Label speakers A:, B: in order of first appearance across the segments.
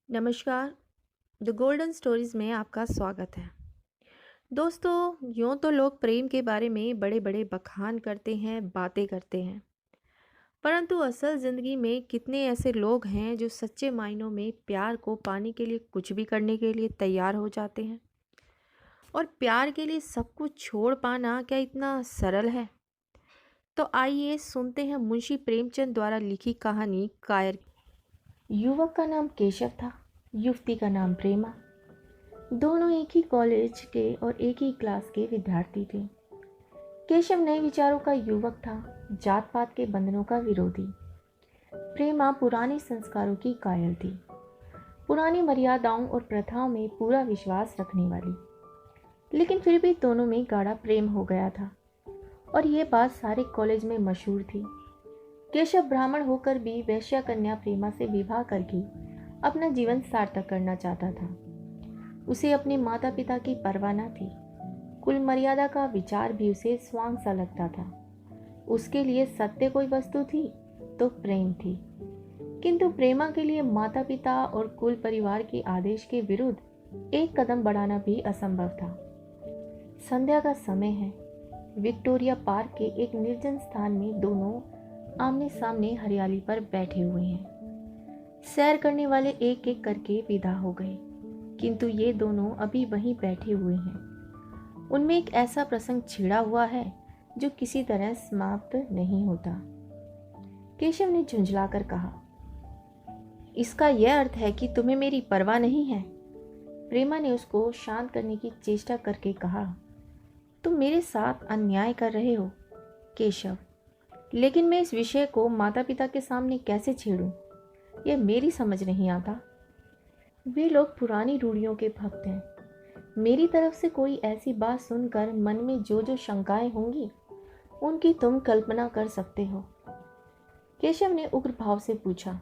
A: नमस्कार। The golden stories में आपका स्वागत है। दोस्तों, यूँ तो लोग प्रेम के बारे में बड़े बड़े बखान करते हैं, बातें करते हैं, परंतु असल ज़िंदगी में कितने ऐसे लोग हैं जो सच्चे मायनों में प्यार को पाने के लिए कुछ भी करने के लिए तैयार हो जाते हैं। और प्यार के लिए सब कुछ छोड़ पाना क्या इतना सरल है? तो आइए सुनते हैं मुंशी प्रेमचंद द्वारा लिखी कहानी कायर। युवक का नाम केशव था, युवती का नाम प्रेमा। दोनों एक ही कॉलेज के और एक ही क्लास के विद्यार्थी थे। केशव नए विचारों का युवक था, जात पात के बंधनों का विरोधी। प्रेमा पुराने संस्कारों की कायल थी, पुरानी मर्यादाओं और प्रथाओं में पूरा विश्वास रखने वाली। लेकिन फिर भी दोनों में गाढ़ा प्रेम हो गया था और ये बात सारे कॉलेज में मशहूर थी। केशव ब्राह्मण होकर भी वैश्या कन्या प्रेमा से विवाह करके अपना जीवन सार्थक करना चाहता था। उसे अपने माता पिता की परवाह न थी। कुल मर्यादा का विचार भी उसे स्वांग सा लगता था। उसके लिए सत्य कोई वस्तु थी तो प्रेम थी, किंतु प्रेमा के लिए माता पिता और कुल परिवार के आदेश के विरुद्ध एक कदम बढ़ाना भी असंभव था। संध्या का समय है। विक्टोरिया पार्क के एक निर्जन स्थान में दोनों आमने सामने हरियाली पर बैठे हुए हैं। सैर करने वाले एक एक करके विदा हो गए, किंतु ये दोनों अभी वहीं बैठे हुए हैं। उनमें एक ऐसा प्रसंग छिड़ा हुआ है जो किसी तरह समाप्त नहीं होता। केशव ने झुंझलाकर कहा, इसका यह अर्थ है कि तुम्हें मेरी परवाह नहीं है? प्रेमा ने उसको शांत करने की चेष्टा करके कहा, तुम मेरे साथ अन्याय कर रहे हो केशव, लेकिन मैं इस विषय को माता पिता के सामने कैसे छेड़ूं? यह मेरी समझ नहीं आता। वे लोग पुरानी रूढ़ियों के भक्त हैं। मेरी तरफ से कोई ऐसी बात सुनकर मन में जो जो शंकाएं होंगी उनकी तुम कल्पना कर सकते हो। केशव ने उग्र भाव से पूछा,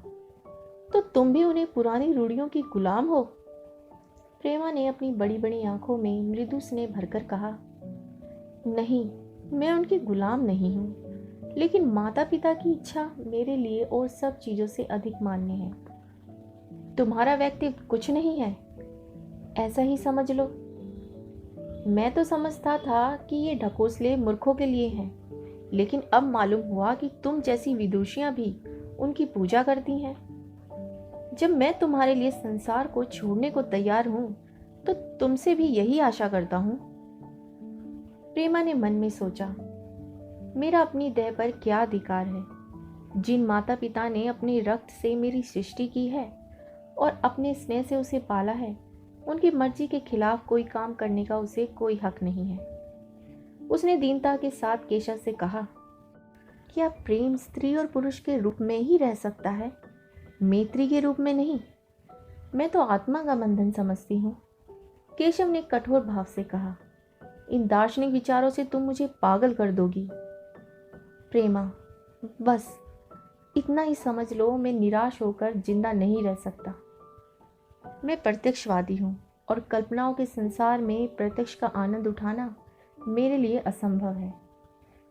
A: तो तुम भी उन्हें पुरानी रूढ़ियों की गुलाम हो? प्रेमा ने अपनी बड़ी बड़ी आंखों में मृदु स्नेह भरकर कहा, नहीं, मैं उनकी गुलाम नहीं हूँ, लेकिन माता पिता की इच्छा मेरे लिए और सब चीज़ों से अधिक मान्य है। तुम्हारा व्यक्तित्व कुछ नहीं है, ऐसा ही समझ लो। मैं तो समझता था कि ये ढकोसले मूर्खों के लिए हैं, लेकिन अब मालूम हुआ कि तुम जैसी विदुषियां भी उनकी पूजा करती हैं। जब मैं तुम्हारे लिए संसार को छोड़ने को तैयार हूं, तो तुमसे भी यही आशा करता हूं। प्रेमा ने मन में सोचा, मेरा अपनी देह पर क्या अधिकार है? जिन माता पिता ने अपने रक्त से मेरी सृष्टि की है और अपने स्नेह से उसे पाला है, उनकी मर्जी के खिलाफ कोई काम करने का उसे कोई हक नहीं है। उसने दीनता के साथ केशव से कहा, क्या प्रेम स्त्री और पुरुष के रूप में ही रह सकता है, मैत्री के रूप में नहीं? मैं तो आत्मा का बंधन समझती हूँ। केशव ने कठोर भाव से कहा, इन दार्शनिक विचारों से तुम मुझे पागल कर दोगी। प्रेमा, बस इतना ही समझ लो, मैं निराश होकर जिंदा नहीं रह सकता। मैं प्रत्यक्षवादी हूँ और कल्पनाओं के संसार में प्रत्यक्ष का आनंद उठाना मेरे लिए असंभव है।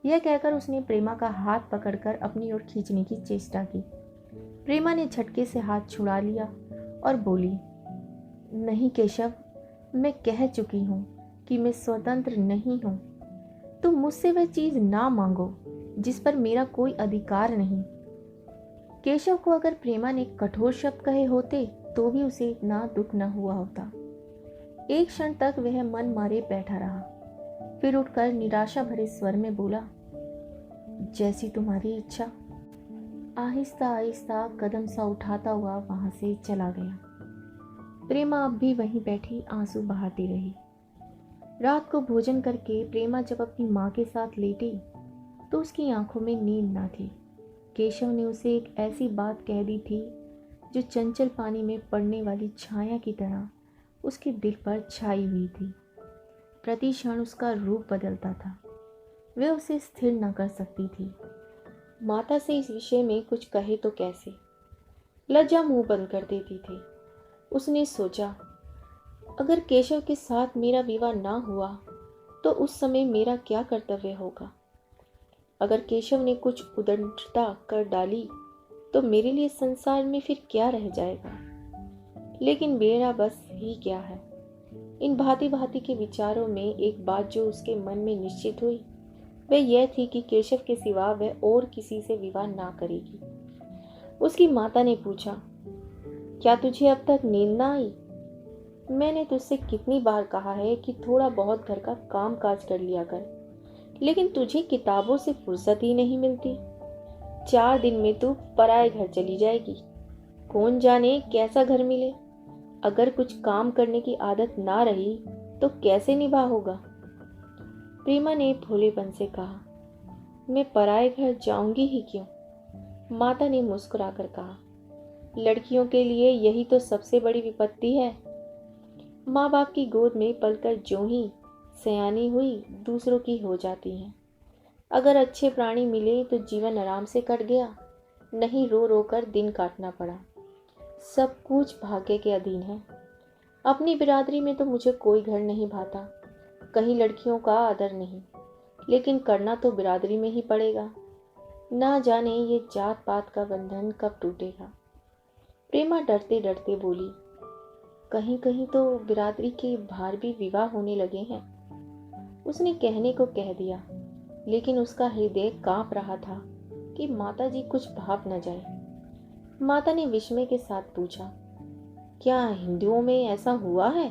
A: यह कहकर उसने प्रेमा का हाथ पकड़कर अपनी ओर खींचने की चेष्टा की। प्रेमा ने झटके से हाथ छुड़ा लिया और बोली, नहीं केशव, मैं कह चुकी हूँ कि मैं स्वतंत्र नहीं हूँ। तुम मुझसे वह चीज़ ना मांगो जिस पर मेरा कोई अधिकार नहीं। केशव को अगर प्रेमा ने कठोर शब्द कहे होते तो भी उसे इतना दुख न हुआ होता। एक क्षण तक वह मन मारे बैठा रहा, फिर उठकर निराशा भरे स्वर में बोला, जैसी तुम्हारी इच्छा। आहिस्ता आहिस्ता कदम सा उठाता हुआ वहां से चला गया। प्रेमा अब भी वहीं बैठी आंसू बहाती रही। रात को भोजन करके प्रेमा जब अपनी माँ के साथ लेटी तो उसकी आंखों में नींद न थी। केशव ने उसे एक ऐसी बात कह दी थी जो चंचल पानी में पड़ने वाली छाया की तरह उसके दिल पर छाई हुई थी। प्रति क्षण उसका रूप बदलता था। वह उसे स्थिर न कर सकती थी। माता से इस विषय में कुछ कहे तो कैसे? लज्जा मुंह बंद कर देती थी। उसने सोचा, अगर केशव के साथ मेरा विवाह ना हुआ तो उस समय मेरा क्या कर्तव्य होगा? अगर केशव ने कुछ उद्दंडता कर डाली तो मेरे लिए संसार में फिर क्या रह जाएगा? लेकिन मेरा बस ही क्या है। इन भांति भांति के विचारों में एक बात जो उसके मन में निश्चित हुई वह यह थी कि केशव के सिवा वह और किसी से विवाह ना करेगी। उसकी माता ने पूछा, क्या तुझे अब तक नींद ना आई? मैंने तुझसे कितनी बार कहा है कि थोड़ा बहुत घर का काम काज कर लिया कर, लेकिन तुझे किताबों से फुर्सत ही नहीं मिलती। 4 दिन में तू पराए घर चली जाएगी। कौन जाने कैसा घर मिले। अगर कुछ काम करने की आदत ना रही तो कैसे निभा होगा। प्रेमा ने भोलेपन से कहा, मैं पराए घर जाऊंगी ही क्यों? माता ने मुस्कुराकर कहा, लड़कियों के लिए यही तो सबसे बड़ी विपत्ति है। माँ बाप की गोद में पलकर ज्यों ही सयानी हुई दूसरों की हो जाती हैं। अगर अच्छे प्राणी मिले तो जीवन आराम से कट गया, नहीं रो रो कर दिन काटना पड़ा। सब कुछ भाग्य के अधीन है। अपनी बिरादरी में तो मुझे कोई घर नहीं भाता, कहीं लड़कियों का आदर नहीं, लेकिन करना तो बिरादरी में ही पड़ेगा। ना जाने ये जात पात का बंधन कब टूटेगा। प्रेमा डरते डरते बोली, कहीं कहीं तो बिरादरी के बाहर भी विवाह होने लगे हैं। उसने कहने को कह दिया, लेकिन उसका हृदय कांप रहा था कि माता जी कुछ भाप न जाए। माता ने विस्मय के साथ पूछा, क्या हिंदुओं में ऐसा हुआ है?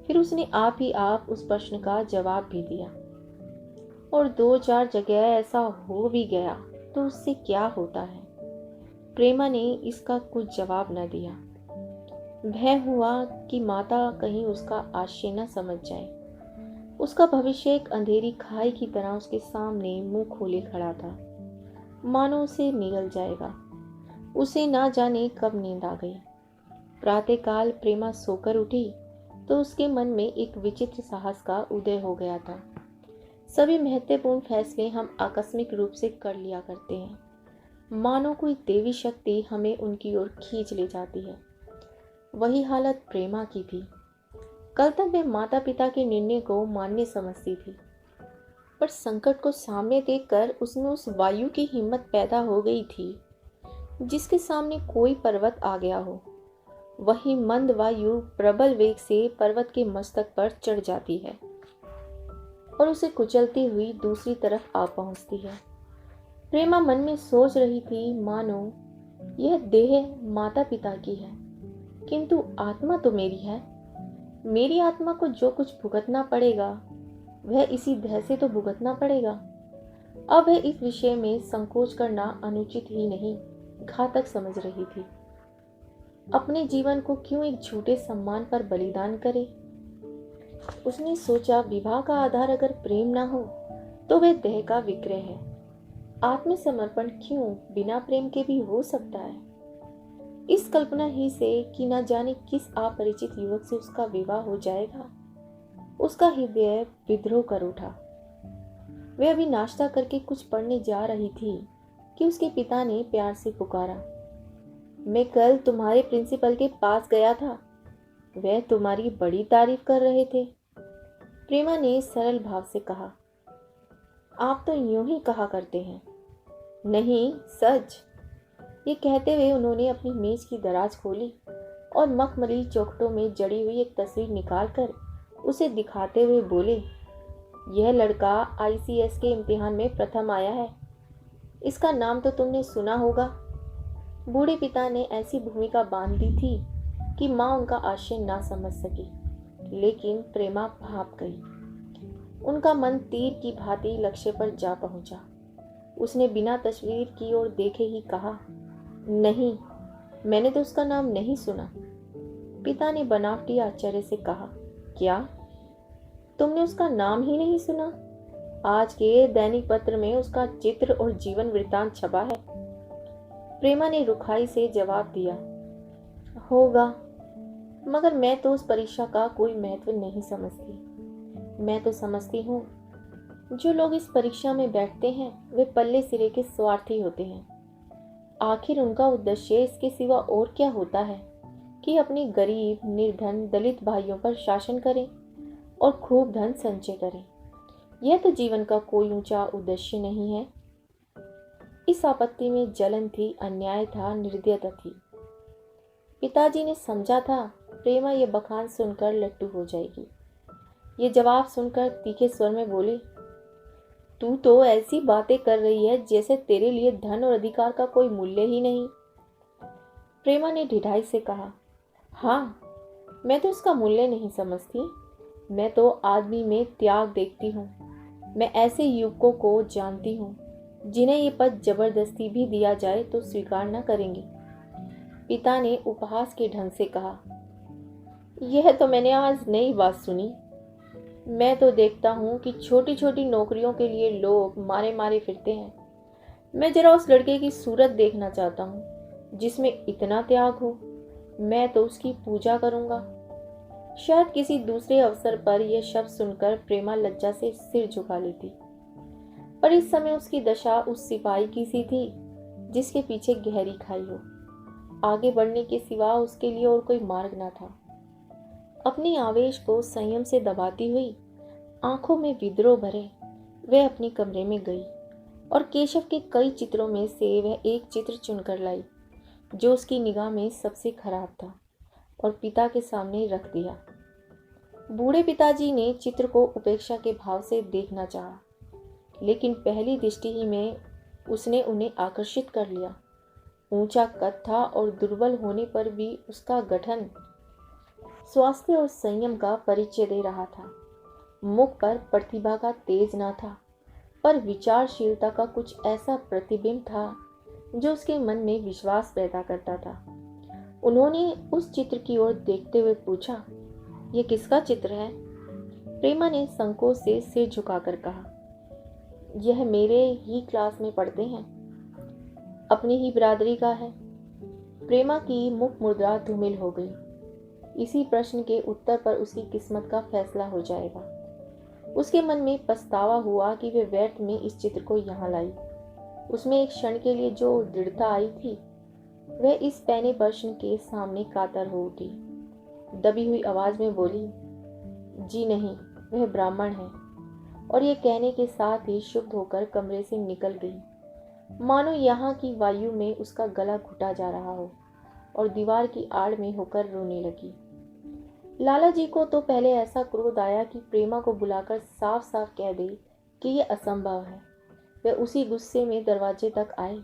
A: फिर उसने आप ही आप उस प्रश्न का जवाब भी दिया, और 2-4 जगह ऐसा हो भी गया तो उससे क्या होता है। प्रेमा ने इसका कुछ जवाब न दिया। भय हुआ कि माता कहीं उसका आशय न समझ जाए। उसका भविष्य एक अंधेरी खाई की तरह उसके सामने मुंह खोले खड़ा था, मानो उसे निगल जाएगा। उसे ना जाने कब नींद आ गई। प्रातःकाल प्रेमा सोकर उठी तो उसके मन में एक विचित्र साहस का उदय हो गया था। सभी महत्वपूर्ण फैसले हम आकस्मिक रूप से कर लिया करते हैं, मानो कोई देवी शक्ति हमें उनकी ओर खींच ले जाती है। वही हालत प्रेमा की थी। कल तक वह माता पिता के निर्णय को मान्य समझती थी, पर संकट को सामने देखकर उसमें उस वायु की हिम्मत पैदा हो गई थी जिसके सामने कोई पर्वत आ गया हो। वही मंद वायु प्रबल वेग से पर्वत के मस्तक पर चढ़ जाती है और उसे कुचलती हुई दूसरी तरफ आ पहुंचती है। प्रेमा मन में सोच रही थी, मानो यह देह माता पिता की है, किंतु आत्मा तो मेरी है। मेरी आत्मा को जो कुछ भुगतना पड़ेगा वह इसी देह से तो भुगतना पड़ेगा। अब वह इस विषय में संकोच करना अनुचित ही नहीं, घातक समझ रही थी। अपने जीवन को क्यों एक झूठे सम्मान पर बलिदान करे। उसने सोचा, विवाह का आधार अगर प्रेम ना हो तो वह देह का विक्रय है। आत्मसमर्पण क्यों बिना प्रेम के भी हो सकता है। इस कल्पना ही से कि न जाने किस अपरिचित युवक से उसका विवाह हो जाएगा, उसका हृदय विद्रोह कर उठा। वह अभी नाश्ता करके कुछ पढ़ने जा रही थी कि उसके पिता ने प्यार से पुकारा, मैं कल तुम्हारे प्रिंसिपल के पास गया था, वह तुम्हारी बड़ी तारीफ कर रहे थे। प्रेमा ने सरल भाव से कहा, आप तो यूं ही कहा करते हैं। नहीं, सच। ये कहते हुए उन्होंने अपनी मेज की दराज खोली और मखमली चौखटों में जड़ी हुई एक तस्वीर निकालकर उसे दिखाते हुए बोले, यह लड़का ICS के इम्तिहान में प्रथम आया है। इसका नाम तो तुमने सुना होगा। बूढ़े पिता ने ऐसी भूमिका बांध दी थी कि माँ उनका आशय ना समझ सकी, लेकिन प्रेमा भाप गई। उनका मन तीर की भांति लक्ष्य पर जा पहुंचा। उसने बिना तस्वीर की ओर देखे ही कहा, नहीं, मैंने तो उसका नाम नहीं सुना। पिता ने बनावटी आश्चर्य से कहा, क्या तुमने उसका नाम ही नहीं सुना? आज के दैनिक पत्र में उसका चित्र और जीवन वृत्तांत छपा है। प्रेमा ने रुखाई से जवाब दिया, होगा, मगर मैं तो उस परीक्षा का कोई महत्व नहीं समझती। मैं तो समझती हूँ जो लोग इस परीक्षा में बैठते हैं वे पल्ले सिरे के स्वार्थी होते हैं। आखिर उनका उद्देश्य इसके सिवा और क्या होता है कि अपने गरीब, निर्धन, दलित भाइयों पर शासन करें और खूब धन संचय करें। यह तो जीवन का कोई ऊंचा उद्देश्य नहीं है। इस आपत्ति में जलन थी, अन्याय था, निर्दयता थी। पिताजी ने समझा था प्रेमा ये बखान सुनकर लट्टू हो जाएगी। ये जवाब सुनकर तीखे स्वर में बोली, तू तो ऐसी बातें कर रही है जैसे तेरे लिए धन और अधिकार का कोई मूल्य ही नहीं। प्रेमा ने ढिठाई से कहा, हाँ, मैं तो उसका मूल्य नहीं समझती। मैं तो आदमी में त्याग देखती हूँ। मैं ऐसे युवकों को जानती हूँ जिन्हें ये पद जबरदस्ती भी दिया जाए तो स्वीकार न करेंगे। पिता ने उपहास के ढंग से कहा, यह तो मैंने आज नई बात सुनी। मैं तो देखता हूँ कि छोटी छोटी नौकरियों के लिए लोग मारे मारे फिरते हैं। मैं जरा उस लड़के की सूरत देखना चाहता हूँ जिसमें इतना त्याग हो। मैं तो उसकी पूजा करूँगा। शायद किसी दूसरे अवसर पर यह शब्द सुनकर प्रेमा लज्जा से सिर झुका लेती, पर इस समय उसकी दशा उस सिपाही की सी थी जिसके पीछे गहरी खाई हो। आगे बढ़ने के सिवा उसके लिए और कोई मार्ग न था। अपनी आवेश को संयम से दबाती हुई, आंखों में विद्रोह भरे, वह अपने कमरे में गई और केशव के कई चित्रों में से वह एक चित्र चुनकर लाई जो उसकी निगाह में सबसे खराब था और पिता के सामने रख दिया। बूढ़े पिताजी ने चित्र को उपेक्षा के भाव से देखना चाहा, लेकिन पहली दृष्टि ही में उसने उन्हें आकर्षित कर लिया। ऊंचा कद था और दुर्बल होने पर भी उसका गठन स्वास्थ्य और संयम का परिचय दे रहा था। मुख पर प्रतिभा का तेज न था, पर विचारशीलता का कुछ ऐसा प्रतिबिंब था जो उसके मन में विश्वास पैदा करता था। उन्होंने उस चित्र की ओर देखते हुए पूछा, यह किसका चित्र है? प्रेमा ने संकोच से सिर झुकाकर कहा, यह मेरे ही क्लास में पढ़ते हैं, अपनी ही बिरादरी का है। प्रेमा की मुख मुद्रा धूमिल हो गई। इसी प्रश्न के उत्तर पर उसकी किस्मत का फैसला हो जाएगा। उसके मन में पछतावा हुआ कि वे व्यर्थ में इस चित्र को यहाँ लाई। उसमें एक क्षण के लिए जो दृढ़ता आई थी, वह इस पैने प्रश्न के सामने कातर हो उठी। दबी हुई आवाज में बोली, जी नहीं, वह ब्राह्मण है। और ये कहने के साथ ही शुद्ध होकर कमरे से निकल गई, मानो यहाँ की वायु में उसका गला घुटा जा रहा हो, और दीवार की आड़ में होकर रोने लगी। लाला जी को तो पहले ऐसा क्रोध आया कि प्रेमा को बुलाकर साफ साफ कह दे कि यह असंभव है। वे उसी गुस्से में दरवाजे तक आए,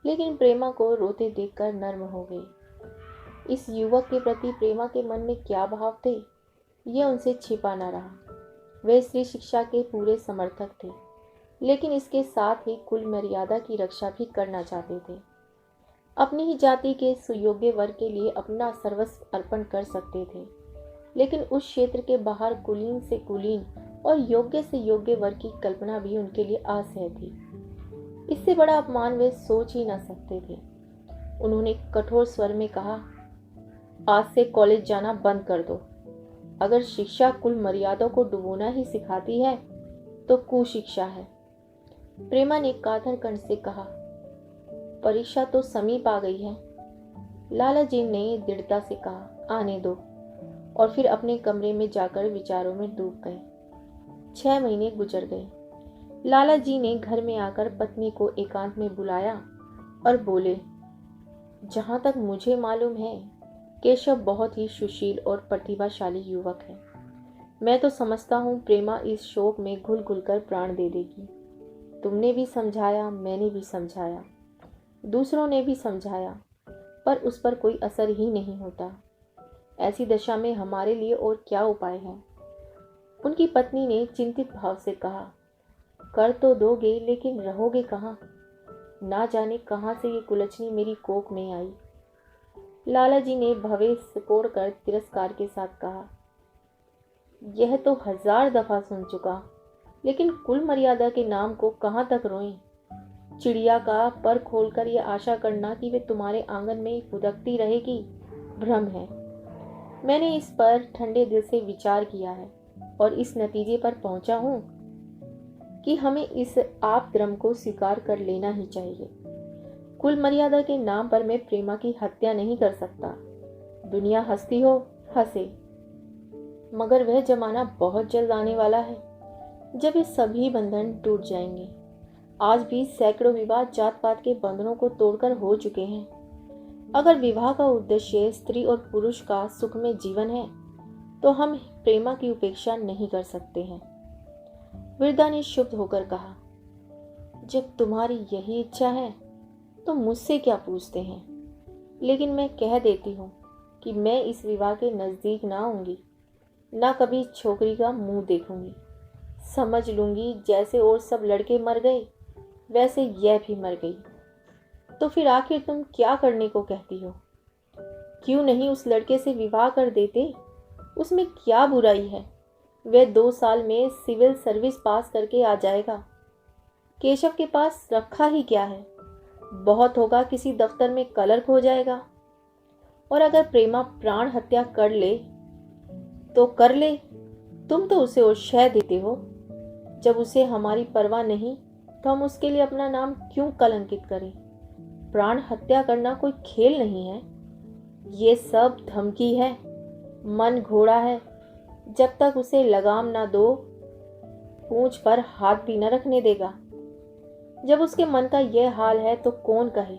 A: लेकिन प्रेमा को रोते देखकर नर्म हो गए। इस युवक के प्रति प्रेमा के मन में क्या भाव थे, यह उनसे छिपा न रहा। वे स्त्री शिक्षा के पूरे समर्थक थे, लेकिन इसके साथ ही कुल मर्यादा की रक्षा भी करना चाहते थे। अपनी ही जाति के सुयोग्य वर्ग के लिए अपना सर्वस्व अर्पण कर सकते थे, लेकिन उस क्षेत्र के बाहर कुलीन से कुलीन और योग्य से योग्य वर्ग की कल्पना भी उनके लिए असह्य थी। इससे बड़ा अपमान वे सोच ही न सकते थे। उन्होंने कठोर स्वर में कहा, आज से कॉलेज जाना बंद कर दो। अगर शिक्षा कुल मर्यादा को डुबोना ही सिखाती है तो कुशिक्षा है। प्रेमा ने कातर कंठ से कहा, परीक्षा तो समीप आ गई है। लाला जी ने दृढ़ता से कहा, आने दो, और फिर अपने कमरे में जाकर विचारों में डूब गए। 6 महीने गुजर गए। लाला जी ने घर में आकर पत्नी को एकांत में बुलाया और बोले, जहां तक मुझे मालूम है केशव बहुत ही सुशील और प्रतिभाशाली युवक है। मैं तो समझता हूँ प्रेमा इस शोक में घुल घुल कर प्राण दे देगी। तुमने भी समझाया, मैंने भी समझाया, दूसरों ने भी समझाया, पर उस पर कोई असर ही नहीं होता। ऐसी दशा में हमारे लिए और क्या उपाय है? उनकी पत्नी ने चिंतित भाव से कहा, कर तो दोगे, लेकिन रहोगे कहाँ? ना जाने कहाँ से ये कुलछनी मेरी कोख में आई। लाला जी ने भवें सिकोड़कर तिरस्कार के साथ कहा, यह तो 1000 दफा सुन चुका, लेकिन कुल मर्यादा के नाम को कहाँ तक रोएं? चिड़िया का पर खोलकर यह आशा करना कि वे तुम्हारे आंगन में फुदकती रहेगी, भ्रम है। मैंने इस पर ठंडे दिल से विचार किया है और इस नतीजे पर पहुंचा हूं कि हमें इस आपद्रम को स्वीकार कर लेना ही चाहिए। कुल मर्यादा के नाम पर मैं प्रेमा की हत्या नहीं कर सकता। दुनिया हंसती हो, हंसे, मगर वह जमाना बहुत जल्द आने वाला है जब ये सभी बंधन टूट जाएंगे। आज भी सैकड़ों विवाह जात पात के बंधनों को तोड़कर हो चुके हैं। अगर विवाह का उद्देश्य स्त्री और पुरुष का सुखमय जीवन है तो हम प्रेमा की उपेक्षा नहीं कर सकते हैं। वृद्धा ने क्षुब्ध होकर कहा, जब तुम्हारी यही इच्छा है तो मुझसे क्या पूछते हैं, लेकिन मैं कह देती हूँ कि मैं इस विवाह के नज़दीक ना आऊँगी, ना कभी छोकरी का मुंह देखूंगी। समझ लूँगी जैसे और सब लड़के मर गए वैसे यह भी मर गई। तो फिर आखिर तुम क्या करने को कहती हो? क्यों नहीं उस लड़के से विवाह कर देते? उसमें क्या बुराई है? वह 2 साल में सिविल सर्विस पास करके आ जाएगा। केशव के पास रखा ही क्या है? बहुत होगा किसी दफ्तर में क्लर्क हो जाएगा। और अगर प्रेमा प्राण हत्या कर ले तो कर ले, तुम तो उसे उत्साह देते हो। जब उसे हमारी परवाह नहीं तो हम उसके लिए अपना नाम क्यों कलंकित करें? प्राण हत्या करना कोई खेल नहीं है, ये सब धमकी है। मन घोड़ा है, जब तक उसे लगाम ना दो पूंछ पर हाथ भी न रखने देगा। जब उसके मन का यह हाल है तो कौन कहे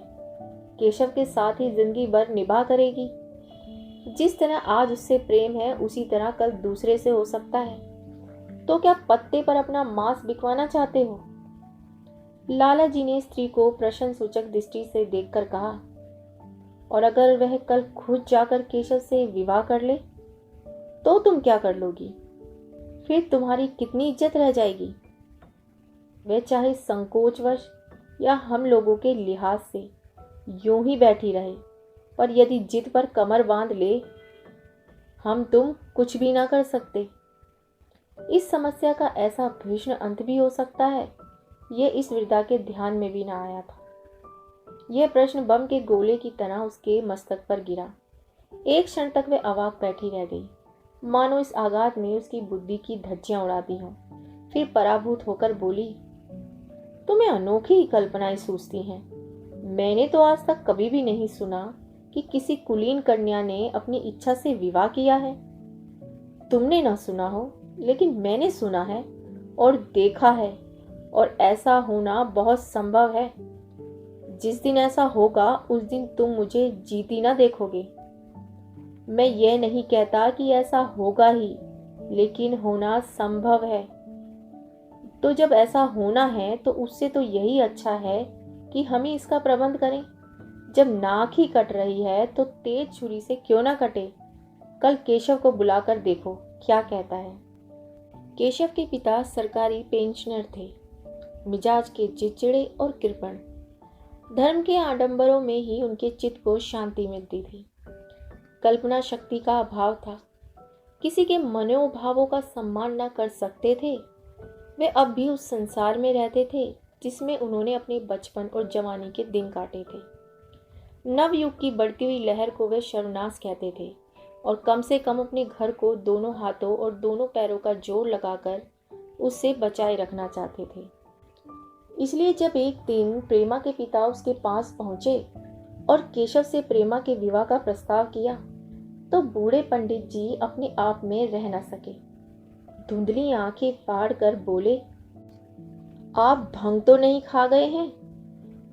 A: केशव के साथ ही जिंदगी भर निभा करेगी। जिस तरह आज उससे प्रेम है उसी तरह कल दूसरे से हो सकता है। तो क्या पत्ते पर अपना मांस बिकवाना चाहते हो? लाला जी ने स्त्री को प्रश्न सूचक दृष्टि से देखकर कहा, और अगर वह कल खुद जाकर केशव से विवाह कर ले तो तुम क्या कर लोगी? फिर तुम्हारी कितनी इज्जत रह जाएगी? वह चाहे संकोचवश या हम लोगों के लिहाज से यूं ही बैठी रहे, पर यदि जिद पर कमर बांध ले हम तुम कुछ भी ना कर सकते। इस समस्या का ऐसा भीषण अंत भी हो सकता है, यह इस वृद्धा के ध्यान में भी ना आया था। यह प्रश्न बम के गोले की तरह उसके मस्तक पर गिरा। एक क्षण तक वह अवाक बैठी रह गई, मानो इस आघात ने उसकी बुद्धि की धज्जियां उड़ा दी हों। फिर पराभूत होकर बोली, तुम्हें अनोखी कल्पनाएं सूझती हैं। मैंने तो आज तक कभी भी नहीं सुना कि किसी कुलीन कन्या ने अपनी इच्छा से विवाह किया है। तुमने ना सुना हो, लेकिन मैंने सुना है और देखा है, और ऐसा होना बहुत संभव है। जिस दिन ऐसा होगा उस दिन तुम मुझे जीती ना देखोगे। मैं ये नहीं कहता कि ऐसा होगा ही, लेकिन होना संभव है। तो जब ऐसा होना है तो उससे तो यही अच्छा है कि हम ही इसका प्रबंध करें। जब नाक ही कट रही है तो तेज छुरी से क्यों ना कटे। कल केशव को बुलाकर देखो क्या कहता है। केशव के पिता सरकारी पेंशनर थे, मिजाज के चिड़चिड़े और कृपण। धर्म के आडंबरों में ही उनके चित्त को शांति मिलती थी। कल्पना शक्ति का अभाव था, किसी के मनोभावों का सम्मान न कर सकते थे। वे अब भी उस संसार में रहते थे जिसमें उन्होंने अपने बचपन और जवानी के दिन काटे थे। नवयुग की बढ़ती हुई लहर को वे सर्वनाश कहते थे, और कम से कम अपने घर को दोनों हाथों और दोनों पैरों का जोर लगाकर उससे बचाए रखना चाहते थे। इसलिए जब एक दिन प्रेमा के पिता उसके पास पहुंचे और केशव से प्रेमा के विवाह का प्रस्ताव किया तो बूढ़े पंडित जी अपने आप में रह न सके। धुंधली आंखें फाड़ कर बोले, आप भंग तो नहीं खा गए हैं?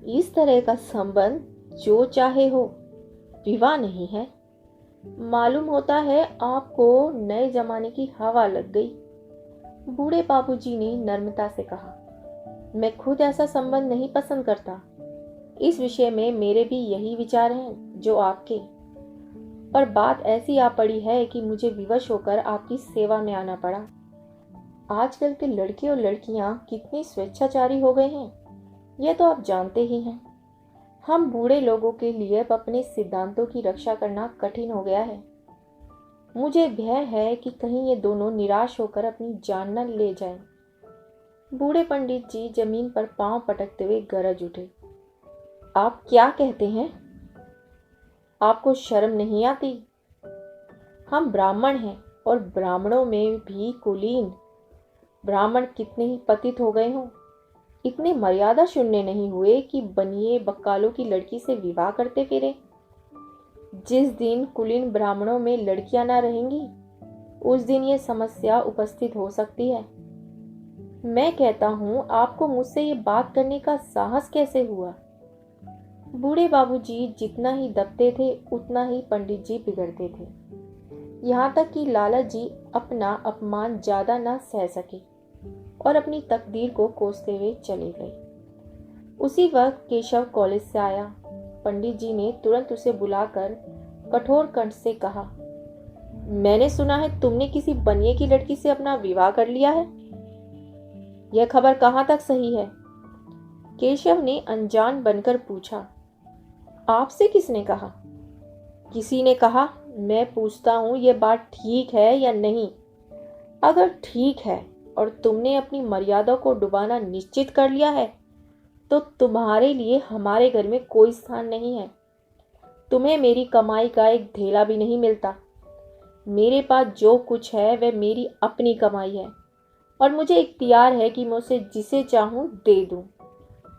A: इस तरह का संबंध जो चाहे हो, विवाह नहीं है। मालूम होता है आपको नए जमाने की हवा लग गई। बूढ़े बाबूजी ने नम्रता से कहा, मैं खुद ऐसा संबंध नहीं पसंद करता। इस विषय में मेरे भी यही विचार हैं जो आपके, पर बात ऐसी आ पड़ी है कि मुझे विवश होकर आपकी सेवा में आना पड़ा। आजकल के लड़के और लड़कियां कितनी स्वेच्छाचारी हो गए हैं, यह तो आप जानते ही हैं। हम बूढ़े लोगों के लिए अब अपने सिद्धांतों की रक्षा करना कठिन हो गया है। मुझे भय है कि कहीं ये दोनों निराश होकर अपनी जान न ले जाएं। बूढ़े पंडित जी जमीन पर पांव पटकते हुए गरज उठे, आप क्या कहते हैं? आपको शर्म नहीं आती? हम ब्राह्मण हैं, और ब्राह्मणों में भी कुलीन। ब्राह्मण कितने ही पतित हो गए हों, इतने मर्यादा शून्य नहीं हुए कि बनिए बक्कालों की लड़की से विवाह करते फिरे। जिस दिन कुलीन ब्राह्मणों में लड़कियां ना रहेंगी उस दिन ये समस्या उपस्थित हो सकती है। मैं कहता हूं, आपको मुझसे ये बात करने का साहस कैसे हुआ? बूढ़े बाबूजी जितना ही दबते थे उतना ही पंडित जी बिगड़ते थे। यहाँ तक कि लाला जी अपना अपमान ज्यादा ना सह सके और अपनी तकदीर को कोसते हुए चले गए। उसी वक्त केशव कॉलेज से आया। पंडित जी ने तुरंत उसे बुलाकर कठोर कंठ से कहा, मैंने सुना है तुमने किसी बनिए की लड़की से अपना विवाह कर लिया है। यह खबर कहाँ तक सही है? केशव ने अनजान बनकर पूछा। आपसे किसने कहा? किसी ने कहा। मैं पूछता हूं यह बात ठीक है या नहीं? अगर ठीक है और तुमने अपनी मर्यादा को डुबाना निश्चित कर लिया है तो तुम्हारे लिए हमारे घर में कोई स्थान नहीं है। तुम्हें मेरी कमाई का एक धेला भी नहीं मिलता। मेरे पास जो कुछ है वह मेरी अपनी कमाई है और मुझे इख्तियार है कि मैं उसे जिसे चाहूं दे दूं।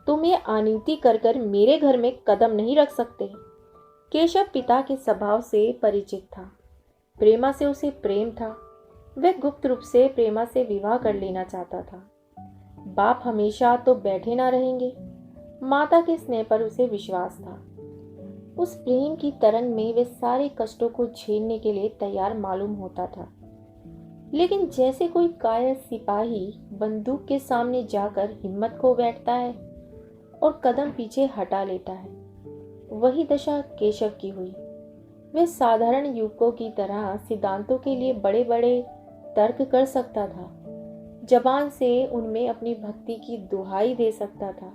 A: तुम ये अनीति कर कर मेरे घर में कदम नहीं रख सकते। केशव पिता के स्वभाव से परिचित था। प्रेमा से उसे प्रेम था। वह गुप्त रूप से प्रेमा से विवाह कर लेना चाहता था। बाप हमेशा तो बैठे ना रहेंगे। माता के स्नेह पर उसे विश्वास था। उस प्रेम की तरंग में वे सारे कष्टों को झेलने के लिए तैयार मालूम होता था। लेकिन जैसे कोई कायर सिपाही बंदूक के सामने जाकर हिम्मत खो बैठता है और कदम पीछे हटा लेता है, वही दशा केशव की हुई। वह साधारण युवकों की तरह सिद्धांतों के लिए बड़े बड़े तर्क कर सकता था। जबान से उनमें अपनी भक्ति की दुहाई दे सकता था,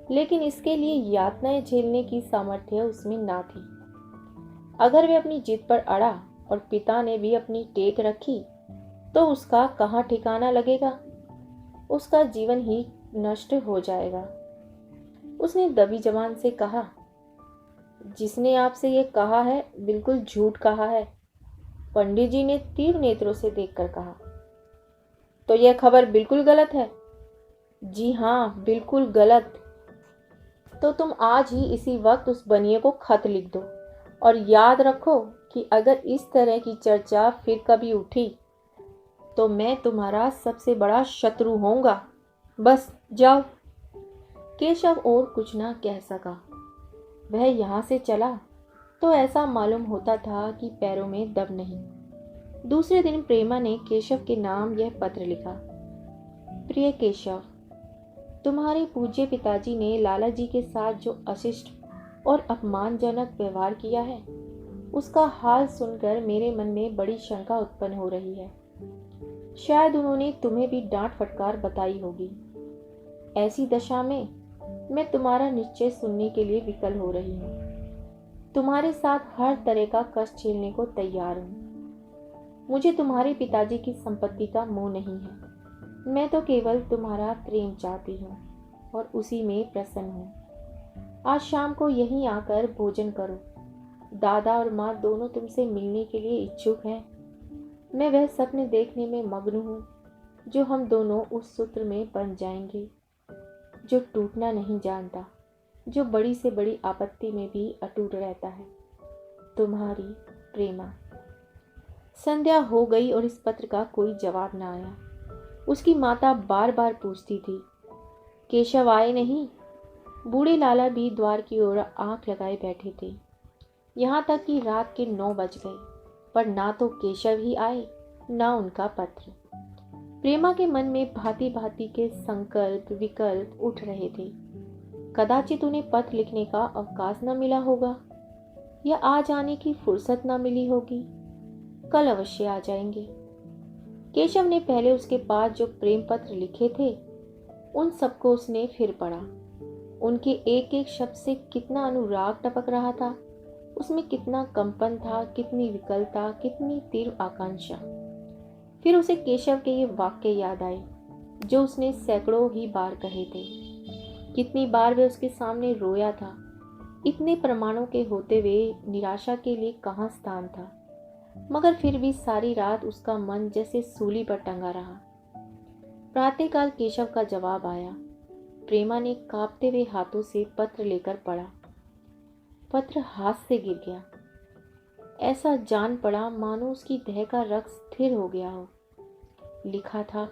A: लेकिन इसके लिए यातनाएं झेलने की सामर्थ्य उसमें ना थी। अगर वह अपनी जिद पर अड़ा और पिता ने भी अपनी टेक रखी तो उसका कहाँ ठिकाना लगेगा। उसका जीवन ही नष्ट हो जाएगा। उसने दबी जबान से कहा, जिसने आपसे ये कहा है बिल्कुल झूठ कहा है। पंडित जी ने तीव्र नेत्रों से देखकर कहा, तो यह खबर बिल्कुल गलत है? जी हाँ, बिल्कुल गलत। तो तुम आज ही इसी वक्त उस बनिए को खत लिख दो और याद रखो कि अगर इस तरह की चर्चा फिर कभी उठी तो मैं तुम्हारा सबसे बड़ा शत्रु होऊंगा। बस जाओ। केशव और कुछ ना कह सका। वह यहाँ से चला तो ऐसा मालूम होता था कि पैरों में दम नहीं। दूसरे दिन प्रेमा ने केशव के नाम यह पत्र लिखा। प्रिय केशव, तुम्हारे पूज्य पिताजी ने लाला जी के साथ जो अशिष्ट और अपमानजनक व्यवहार किया है उसका हाल सुनकर मेरे मन में बड़ी शंका उत्पन्न हो रही है। शायद उन्होंने तुम्हें भी डांट फटकार बताई होगी। ऐसी दशा में मैं तुम्हारा निश्चय सुनने के लिए विकल हो रही हूँ। तुम्हारे साथ हर तरह का कष्ट झेलने को तैयार हूँ। मुझे तुम्हारे पिताजी की संपत्ति का मोह नहीं है। मैं तो केवल तुम्हारा प्रेम चाहती हूँ और उसी में प्रसन्न हूँ। आज शाम को यहीं आकर भोजन करो। दादा और माँ दोनों तुमसे मिलने के लिए इच्छुक हैं। मैं वह सपने देखने में मग्न हूँ जो हम दोनों उस सूत्र में बंध जाएंगे, जो टूटना नहीं जानता, जो बड़ी से बड़ी आपत्ति में भी अटूट रहता है। तुम्हारी प्रेमा। संध्या हो गई और इस पत्र का कोई जवाब न आया। उसकी माता बार बार पूछती थी, केशव आए नहीं? बूढ़े लाला भी द्वार की ओर आंख लगाए बैठे थे। यहाँ तक कि रात के 9 बज गए, पर ना तो केशव ही आए ना उनका पत्र। प्रेमा के मन में भांति भांति के संकल्प विकल्प उठ रहे थे। कदाचित उन्हें पत्र लिखने का अवकाश न मिला होगा या आज आने की फुर्सत न मिली होगी। कल अवश्य आ जाएंगे। केशव ने पहले उसके पास जो प्रेम पत्र लिखे थे उन सबको उसने फिर पढ़ा। उनके एक एक शब्द से कितना अनुराग टपक रहा था। उसमें कितना कंपन था, कितनी विकलता, कितनी तीव्र आकांक्षा। फिर उसे केशव के ये वाक्य याद आए जो उसने सैकड़ों ही बार कहे थे। कितनी बार वह उसके सामने रोया था। इतने प्रमाणों के होते हुए निराशा के लिए कहाँ स्थान था। मगर फिर भी सारी रात उसका मन जैसे सूली पर टंगा रहा। प्रातःकाल केशव का जवाब आया। प्रेमा ने कांपते हुए हाथों से पत्र लेकर पढ़ा। पत्र हाथ से गिर गया। ऐसा जान पड़ा मानो उसकी देह का रक्त स्थिर हो गया हो। लिखा था,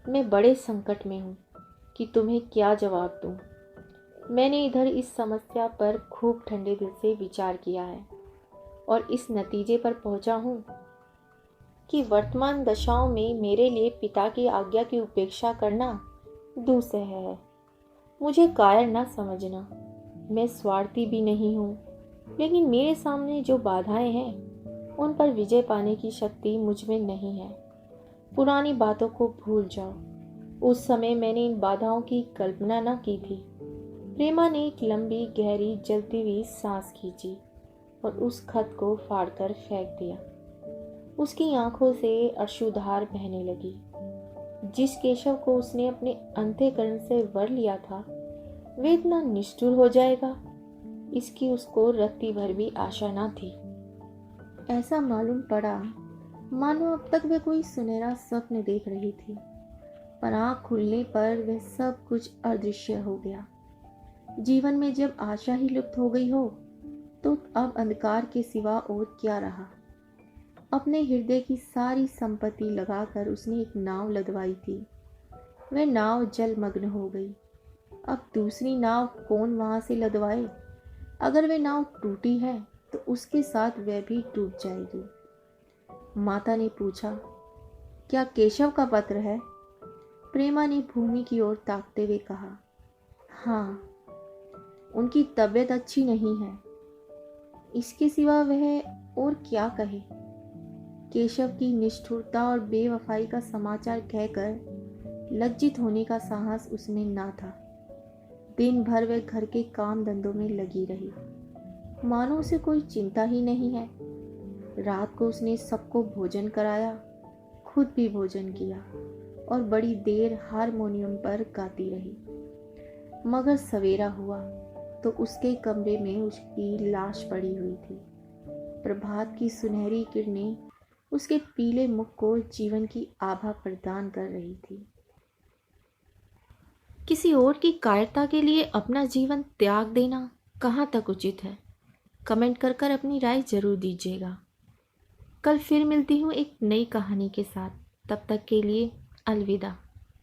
A: मैं बड़े संकट में हूँ कि तुम्हें क्या जवाब दूँ। मैंने इधर इस समस्या पर खूब ठंडे दिल से विचार किया है और इस नतीजे पर पहुंचा हूँ कि वर्तमान दशाओं में मेरे लिए पिता की आज्ञा की उपेक्षा करना दुस्सह है। मुझे कायर ना समझना, मैं स्वार्थी भी नहीं हूँ, लेकिन मेरे सामने जो बाधाएं हैं उन पर विजय पाने की शक्ति मुझ में नहीं है। पुरानी बातों को भूल जाओ। उस समय मैंने इन बाधाओं की कल्पना न की थी। प्रेमा ने एक लंबी गहरी जलती हुई सांस खींची और उस खत को फाड़कर फेंक दिया। उसकी आंखों से अश्रुधार बहने लगी। जिस केशव को उसने अपने अंतःकरण से वर लिया था, वे इतना निष्ठुर हो जाएगा, इसकी उसको रत्ती भर भी आशा न थी। ऐसा मालूम पड़ा मानो अब तक वह कोई सुनहरा स्वप्न देख रही थी, पर आँख खुलने पर वह सब कुछ अदृश्य हो गया। जीवन में जब आशा ही लुप्त हो गई हो, तो अब अंधकार के सिवा और क्या रहा। अपने हृदय की सारी संपत्ति लगाकर उसने एक नाव लदवाई थी। वह नाव जलमग्न हो गई। अब दूसरी नाव कौन वहां से लदवाए। अगर वह नाव टूटी है तो उसके साथ वह भी टूट जाएगी। माता ने पूछा, क्या केशव का पत्र है? प्रेमा ने भूमि की ओर ताकते हुए कहा, हाँ, उनकी तबीयत अच्छी नहीं है। इसके सिवा वह और क्या कहे। केशव की निष्ठुरता और बेवफाई का समाचार कहकर लज्जित होने का साहस उसमें ना था। दिन भर वह घर के काम धंधों में लगी रही, मानो उसे कोई चिंता ही नहीं है। रात को उसने सबको भोजन कराया, खुद भी भोजन किया और बड़ी देर हारमोनियम पर गाती रही। मगर सवेरा हुआ तो उसके कमरे में उसकी लाश पड़ी हुई थी। प्रभात की सुनहरी किरणें उसके पीले मुख को जीवन की आभा प्रदान कर रही थी। किसी और की कायरता के लिए अपना जीवन त्याग देना कहाँ तक उचित है? कमेंट कर अपनी राय जरूर दीजिएगा। कल फिर मिलती हूँ एक नई कहानी के साथ। तब तक के लिए अलविदा।